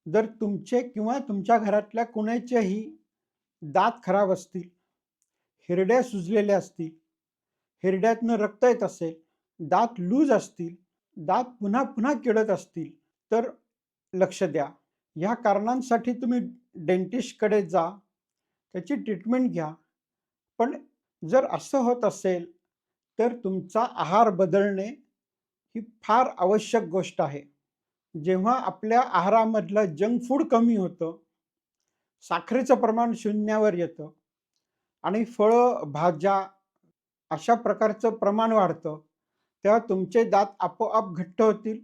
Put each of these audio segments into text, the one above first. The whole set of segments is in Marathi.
जर तुमचे किंवा तुमच्या घरातल्या कुणाचेही दात खराब असतील, हिरड्या सुजलेल्या असतील, हिरड्यातनं रक्त येत असेल, दात लूज असतील, दात पुन्हा पुन्हा किडत असतील, तर लक्ष द्या. ह्या कारणांसाठी तुम्ही डेंटिस्टकडे जा, त्याची ट्रीटमेंट घ्या. पण जर असं होत असेल, तर तुमचा आहार बदलणे ही फार आवश्यक गोष्ट आहे. जेव्हा आपल्या आहारामधलं जंक फूड कमी होतं, साखरेचं प्रमाण शून्यावर येतं आणि फळं, भाज्या अशा प्रकारचं प्रमाण वाढतं, तेव्हा तुमचे दात आपोआप घट्ट होतील,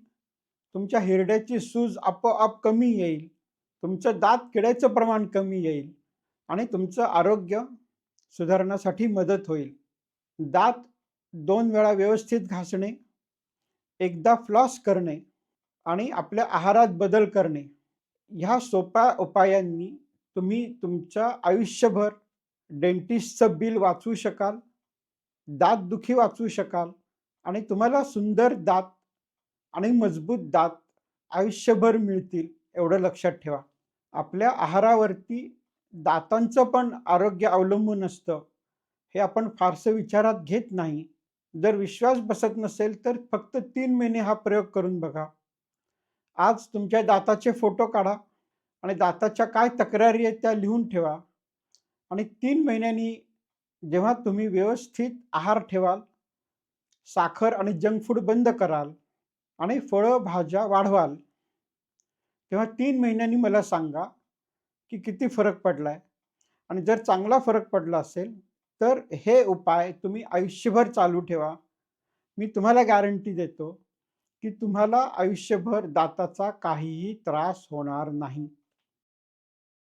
तुमच्या हिरड्याची सूज आपोआप कमी येईल, तुमचं दात किडायचं प्रमाण कमी येईल आणि तुमचं आरोग्य सुधारण्यासाठी मदत होईल. दात 2 वेळा व्यवस्थित घासणे, एकदा फ्लॉस करणे आणि आपल्या आहारात बदल करणे, ह्या सोप्या उपायांनी तुम्ही तुमच्या आयुष्यभर डेंटिस्टचं बिल वाचवू शकाल, दातदुखी वाचवू शकाल आणि तुम्हाला सुंदर दात आणि मजबूत दात आयुष्यभर मिळतील, एवढं लक्षात ठेवा. आपल्या आहारावरती दातांचं पण आरोग्य अवलंबून असतं, हे आपण फारसं विचारात घेत नाही. जर विश्वास बसत नसेल, तर फक्त 3 महिने हा प्रयोग करून बघा. आज तुमच्या दाताचे फोटो काढा आणि दाताच्या काय तक्रारी आहेत त्या लिहून ठेवा आणि 3 महिन्यांनी जेव्हा तुम्ही व्यवस्थित आहार ठेवाल, साखर आणि जंक फूड बंद कराल आणि फळं, भाज्या वाढवाल, तेव्हा 3 महिन्यांनी मला सांगा, की किती फरक पडलाय आणि जर चांगला फरक पडला असेल, तर हे उपाय तुम्ही आयुष्यभर चालू ठेवा. मी तुम्हाला गॅरंटी देतो, की तुम्हाला आयुष्यभर दाताचा काहीही त्रास होणार नाही.